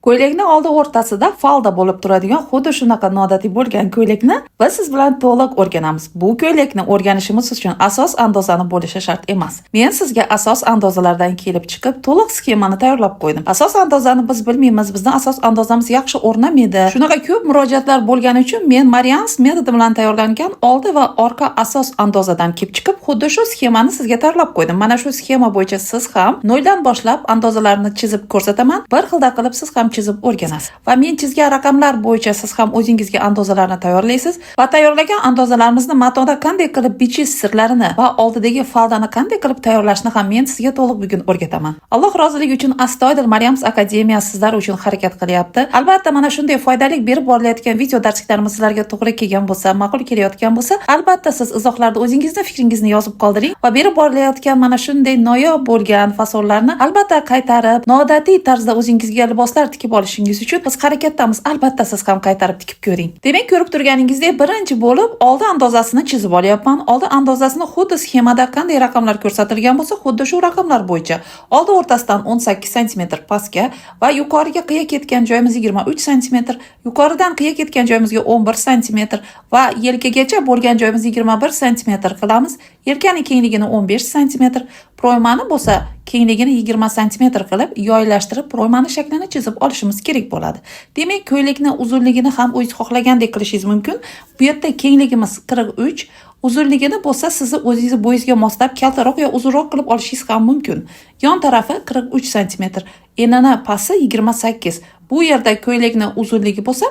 Ko'ylakni oldi o'rtasida falda bo'lib turadigan xuddi shunaqa noodatiy bo'lgan ko'ylakni biz siz bilan to'liq o'rganamiz. Bu ko'ylakni o'rganishimiz uchun asos andozani bo'lishi shart emas. Men sizga asos andozalardan kelib chiqib, to'liq sxemani tayyorlab qo'ydim. Asos andozani biz bilmaymiz, bizning asos andozamiz yaxshi o'rnamaydi. Shunaqa ko'p murojaatlar bo'lgani uchun men Mariams metodi bilan tayyorlangan oldi va orqa asos andozadan kelib chiqib, xuddi shu sxemani sizga tayyorlab qo'ydim. Mana shu sxema bo'yicha siz ham noldan boshlab andozalarni chizib ko'rsataman. Bir xilda qilib siz ham chizib o'rganasiz. Va men chizgan raqamlar bo'yicha siz ham o'zingizga andozalarni tayyorlaysiz va tayyorlagan andozalarimizni matoda qanday qilib bichish sirlarini va oldidagi faldani qanday qilib tayyorlashni ham men sizga to'liq bugun o'rgataman. Alloh roziligi uchun astoydil Mariams Akademiya sizlar uchun harakat qilyapti. Albatta mana shunday foydali berib borilayotgan video darsliklarimiz sizlarga to'g'ri kelgan bo'lsa, ma'qul kelayotgan bo'lsa, albatta siz izohlarda o'zingizni fikringizni yozib qoldiring va berib borilayotgan mana shunday noyob bo'lgan fasollarni albatta qaytarib, noodatiy tarzda o'zingizga liboslar tikib olishingiz uchun biz harakatdamiz. Albatta siz ham qaytarib tikib ko'ring. Demak, ko'rib turganingizdek, birinchi bo'lib oldi andozasini chizib olyapman. Oldi andozasini xuddi sxemada qanday raqamlar ko'rsatilgan bo'lsa, xuddi shu raqamlar bo'yicha oldi o'rtasidan 18 sm pastga va yuqoriga qiya ketgan joyimiz 23 sm, yuqoridan qiya ketgan joyimizga 11 sm va yelkagacha bo'lgan joyimiz 21 sm qilamiz. Yelkaning kengligini 15 sm, proymani bo'lsa kengligini 20 sm qilib yoylashtirib proymani shaklini chizib olishimiz kerak bo'ladi. Demak, ko'ylakni uzunligini ham o'zingiz xohlagandek qilishingiz mumkin. Bu yerda kengligimiz 43, uzunligini bo'lsa sizni o'zingiz bo'yingizga moslab kaltaroq yo uzunroq qilib olishingiz ham mumkin. Yon tarafi 43 sm, enini pasti 28. Bu yerda ko'ylakni uzunligi bo'lsa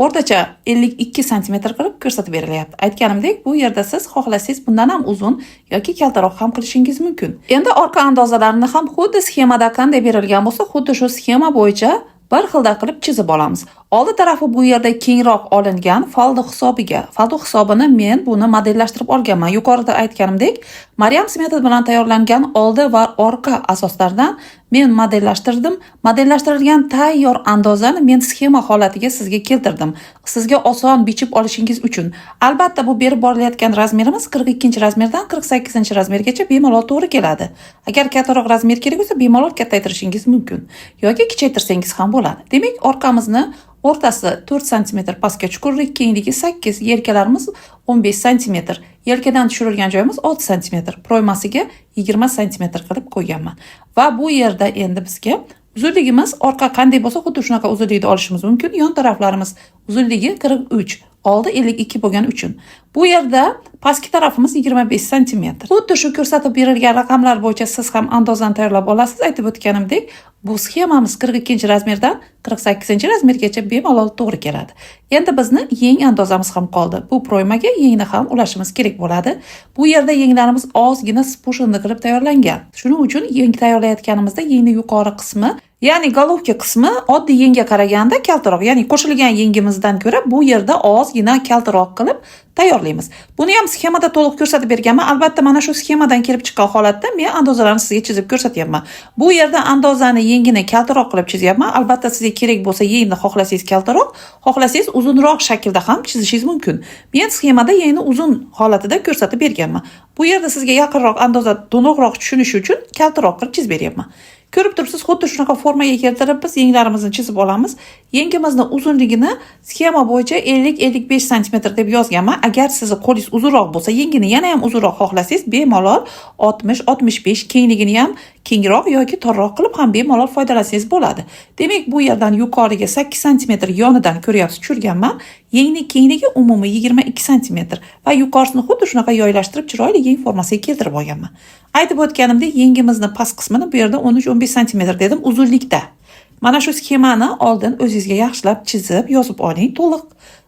o'rtacha 52 sm qilib ko'rsatib berilyapti. Aytganimdek, bu yerda siz xohlasangiz bundan ham uzun yoki kaltaroq ham qilishingiz mumkin. Endi orqa andozalarini ham xuddi sxemada qanday berilgan bo'lsa, xuddi shu sxema bo'yicha bir xilda qilib chizib olamiz. Oldi tarafi bu yerda kengroq olingan falda hisobiga. Falda hisobini men buni modellashtirib olganman. Yuqorida aytganimdek, Mariams metodi bilan tayyorlangan oldi va orqa asoslardan men modellashtirdim. Modellashtirilgan tayyor andozani men sxema holatiga sizga keltirdim. Sizga oson bichib olishingiz uchun. Albatta bu berib borilayotgan razmerimiz 42-razmerdan 48-razmergacha bemalol to'g'ri keladi. Agar kattaroq razmer kerak bo'lsa, bemalol kattaytirishingiz mumkin yoki kichaytirsangiz ham bo'ladi. Demak, orqamizni o'rtasi 4 sm pastga chuqurlik, kengligi 8, yelkalarimiz 15 sm, yelkadan tushirilgan joyimiz 6 sm, proymasiga 20 sm qilib qo'yganman. Va bu yerda endi bizga uzunligimiz orqa qanday bo'lsa, xuddi shunaqa uzunlikda olishimiz mumkin. Yon taraflarimiz uzunligi 43, oldi 52 bo'lgani uchun. Bu yerda pastki tarafimiz 25 sm. Xuddi shu ko'rsatib berilgan raqamlar bo'yicha siz ham andozani tayyorlab olasiz. Aytib o'tganimdek, bu sxemamiz 42-razmerdan 48-razmergacha bemalol to'g'ri keladi. Endi bizni yeng andozamiz ham qoldi. Bu proymaga yengni ham ulashimiz kerak bo'ladi. Bu yerda yenglarimiz ozgina spushindi qilib tayyorlangan. Shuning uchun yeng tayyorlayotganimizda yengni yuqori qismi, ya'ni golovka qismi oddiy yengga qaraganda kaltaroq, ya'ni qo'shilgan yengimizdan ko'ra bu yerda ozgina kaltaroq qilib tayyorlaymiz. Buni ham sxemada to'liq ko'rsatib berganman. Albatta mana shu sxemadan kelib chiqqan holatda men andozalarni sizga chizib ko'rsatyapman. Bu yerda andozani yengini kaltaroq qilib chizyapman. Albatta sizga kerak bo'lsa yengni xohlasangiz kaltaroq, xohlasangiz uzunroq shaklda ham chizishingiz mumkin. Men sxemada yengni uzun holatida ko'rsatib berganman. Bu yerda sizga yaqinroq andoza to'liqroq tushunish uchun kaltaroq qilib chizib beryapman. Ko'rib turibsiz, xuddi shunaqa formaga keltirib biz yenglarimizni chizib olamiz. Yengimizni uzunligini sxema bo'yicha 50-55 sm deb yozganman. Agar sizni qo'lingiz uzunroq bo'lsa, yengini yana ham uzunroq xohlasangiz, bemalol 60-65, kengligini ham kengroq yoki torroq qilib ham bemalol foydalansangiz bo'ladi. Demak, bu yerdan yuqoriga 8 sm yonidan ko'ryapsiz tushirganman. Yengning kengligi umumiy 22 sm va yuqorisini xuddi shunaqa yoylashtirib chiroyli yeng formasiga keltirib olganman. Aytib o'tganimdek, yengimizni past qismini bu yerda 13-15 sm dedim uzunlikda. Mana shu sxemani oldin o'zingizga yaxshilab chizib, yozib oling to'liq.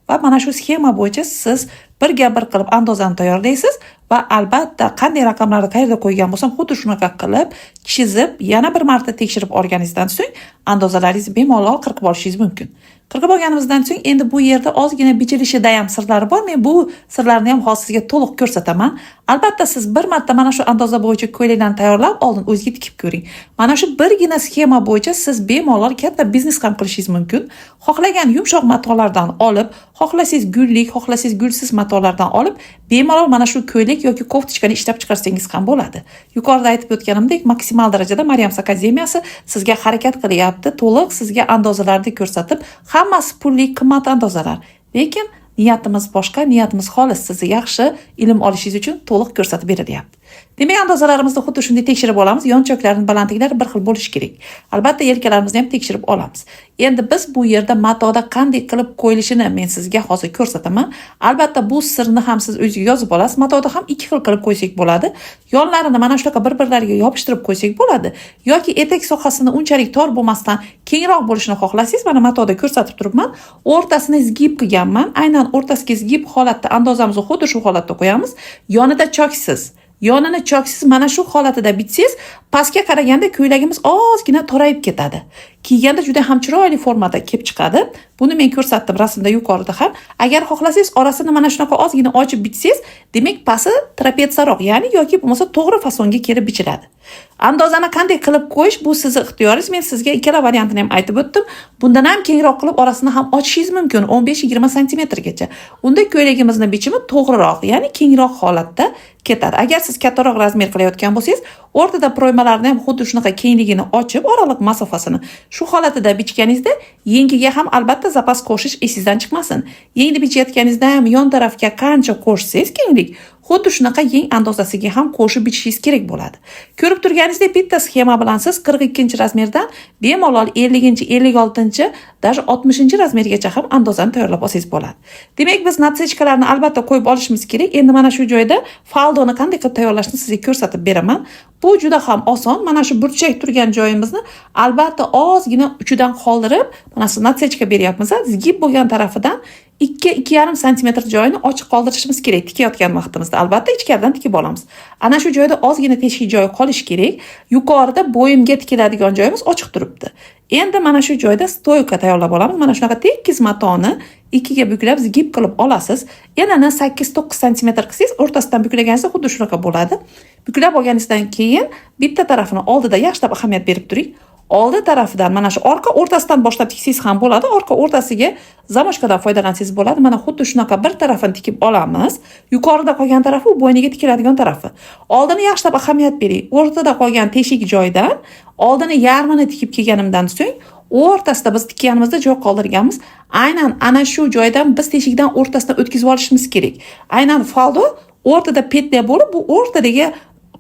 Va mana shu sxema bo'yicha siz birga bir qilib andozani tayyorlaysiz va albatta qanday raqamlarni qayerda qo'ygan bo'lsam, xuddi shunaqa qilib chizib, yana bir marta tekshirib olganingizdan so'ng andozalaringizni bemalol qirqib olishingiz mumkin. Qirqib olganimizdan so'ng endi bu yerda ozgina bichilishida ham sirlari bor. Men bu sirlarni ham hozir sizga to'liq ko'rsataman. Albatta siz bir marta mana shu andoza bo'yicha ko'ylaklarni tayyorlab, oldin o'zingizga tikib ko'ring. Mana shu birgina sxema bo'yicha siz bemalol katta biznes ham qilishingiz mumkin. Xohlagan yumshoq matolardan olib, xohlasangiz gullik, xohlasangiz gulsiz matolardan olib bemalol mana shu ko'ylak yoki koftichkani ishlab chiqarsangiz ham bo'ladi. Yuqorida aytib o'tganimdek, maksimal darajada Maryams akademiyasi sizga harakat qilyapti, to'liq sizga andozalarni ko'rsatib, hammasi pulli qimmat andozalar. Lekin niyatimiz boshqa, niyatimiz xolis, sizni yaxshi ilm olishingiz uchun to'liq ko'rsatib berilyapti. Demak, andozalarimizni xuddi shunday tekshirib olamiz. Yonchoklarining balandliklari bir xil bo'lishi kerak. Albatta, yelkalarimizni ham tekshirib olamiz. Endi biz bu yerda matoda qanday qilib qo'yilishini men sizga hozir ko'rsataman. Albatta, bu sirni ham siz o'zingizga yozib olasiz. Matoda ham ikki xil qilib qo'ysak bo'ladi. Yonlarini mana shunaqa bir-birlariga yopishtirib qo'ysak bo'ladi. Yoki etak sohasini unchalik tor bo'lmasdan kengroq bo'lishini xohlasangiz, mana matoda ko'rsatib turibman. O'rtasini zgib qilganman. Aynan o'rtasiga zgib holatda andozamizni xuddi shu holatda qo'yamiz. Yonida choksiz. Yonini choksiz mana shu holatida bitsangiz, pastga qaraganda ko'ylagimiz ozgina torayib ketadi. Kiyganda juda ham chiroyli formada kelib chiqadi. Buni men ko'rsatdim rasmda yuqorida ham. Agar xohlasangiz, orasini mana shunaqa ozgina ochib bitsangiz, demak pasti trapetsaroq, ya'ni yoki bo'lmasa to'g'ri fasonga kelib bichiladi. Andozani qanday qilib qo'yish bu sizning ixtiyoringiz. Men sizga ikkala variantini ham aytib o'tdim. Bundan ham kengroq qilib orasini ham ochishingiz mumkin, 15-20 sm gacha. Unda ko'ylagimizning bichimi to'g'riroq, ya'ni kengroq holatda ketadi. Agar siz kattaroq razmer qilayotgan bo'lsangiz, o'rtada proymalarni ham xuddi shunaqa kengligini ochib, oraliq masofasini shu holatida bichganingizda yengiga ham albatta zapas qo'shish esingizdan chiqmasin. Yengni bichayotganingizda ham yon tarafga qancha qo'shsangiz kenglik, xuddi shunaqa yeng andozasiga ham qo'shib bichishingiz kerak bo'ladi. Ko'rib turganingizdek, bitta sxema bilan siz 42-razmerdan bemalol 50-56, даже 60-razmergacha ham andozani tayyorlab olsangiz bo'ladi. Demak, biz natsechkalarni albatta qo'yib olishimiz kerak. Endi mana shu joyda faldoni qanday qilib tayyorlashni sizga ko'rsatib beraman. Bu juda ham oson. Mana shu burchak turgan joyimizni albatta ozgina uchidan qoldirib, mana shu natsechka beryapmiz. Zgib bo'lgan tarafidan 2-2,5 sm joyini ochiq qoldirishimiz kerak tikayotgan vaqtimizda. Albatta ichkaridan tikib olamiz. Ana shu joyda ozgina teshik joyi qolish kerak. Yuqorida bo'yimga tikiladigan joyimiz ochiq turibdi. Endi mana shu joyda stoyka tayyorlab olamiz. Mana shunaqa tekis matoni ikkiga buklab zgib qilib olasiz. Enini 8-9 sm qilsangiz, o'rtasidan buklaganingizda xuddi shunaqa bo'ladi. Buklab olganingizdan keyin bitta tarafini oldida yaxshilab ahamiyat berib turing. Oldi tarafidan mana shu orqa o'rtasidan boshlab tiksangiz ham bo'ladi. Orqa o'rtasiga zamochkadan foydalansangiz bo'ladi. Mana xuddi shunaqa bir tarafini tikib olamiz. Yuqorida qolgan tarafi bo'yniga tikiladigan tarafi. Oldini yaxshilab ahamiyat bering. O'rtada qolgan teshik joydan oldini yarmini tikib kelganimdan so'ng, o'rtasida biz tikkanimizda joy qoldirganmiz. Aynan ana shu joydan biz teshikdan o'rtasidan o'tkazib olishimiz kerak. Aynan faldo o'rtada petla bo'lib, bu o'rtadagi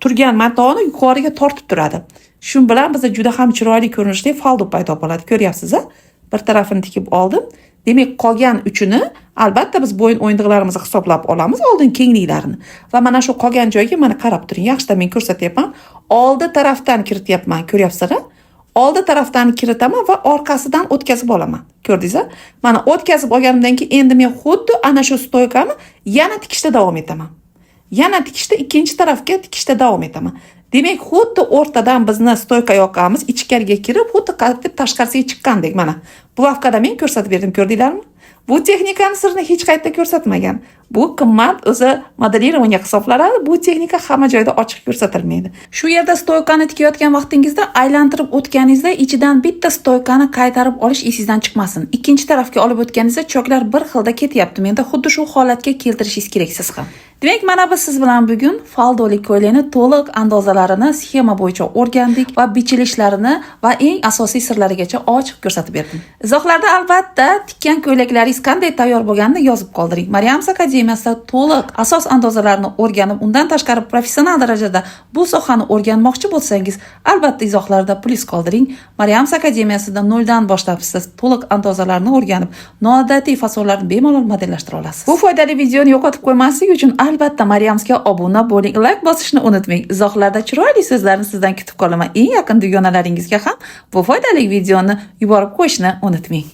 turgan matoni yuqoriga tortib turadi. Shu bilan bizda juda ham chiroyli ko'rinishli faldo paydo bo'ladi. Ko'ryapsiz-a? Bir tarafini tikib oldim. Demak, qolgan uchini albatta biz bo'yin o'yindiqlarimizni hisoblab olamiz, oldin kengliklarini. Va mana shu qolgan joyga mana qarab turing. Yaxshida men ko'rsatyapman. Oldi tarafdan kirityapman, ko'ryapsizlar? Oldi tarafdan kiritaman va orqasidan o'tkazib olaman. Ko'rdingizmi? Mana o'tkazib olganimdan keyin endi men xuddi ana shu stoykani yana tikishda davom etaman. Yana tikishda ikkinchi tarafga tikishda davom etaman. Demak, xuddi o'rtadan bizni stoyka yoqamiz, ichkariga kirib, xuddi qalbib tashqarisiga chiqqandek mana. Bu vaqtda men ko'rsatib berdim, ko'rdinglarmi? Bu texnikani sirini hech qayerda ko'rsatmagan. Bu qimmat o'zi modelирование hisoblanadi. Bu texnika hamma joyda ochiq ko'rsatilmaydi. Shu yerda stoykani tikayotgan vaqtingizda aylantirib o'tganingizda ichidan bitta stoykani qaytarib olish esingizdan chiqmasin. Ikkinchi tarafga olib o'tganingizda choklar bir xilda ketyapti. Menda xuddi shu holatga keltirishingiz kerak siz ham. Demak, mana biz siz bilan bugun faldoli ko'ylakni to'liq andozalarini sxema bo'yicha o'rgandik va bichilishlarini va eng asosiy sirlarigacha ochiq ko'rsatib berdim. Izohlarda albatta tikkan ko'ylaklaringiz qanday tayyor bo'lganini yozib qoldiring. Maryams akademiyasida to'liq asos andozalarini o'rganib, undan tashqari professional darajada bu sohani o'rganmoqchi bo'lsangiz, albatta izohlarda plyus qoldiring. Maryams akademiyasida noldan boshlab siz to'liq andozalarni o'rganib, noodatiy fasonlarni bemalol modellashtira olasiz. Bu foydali videoni yo'qotib qo'ymaslik uchun albatta Maryamsga obuna bo'ling, like bosishni unutmang. Izohlarda chiroyli so'zlarni sizdan kutib qolaman. Eng yaqin dugonalaringizga ham bu foydali videoni yuborib qo'yishni unutmang.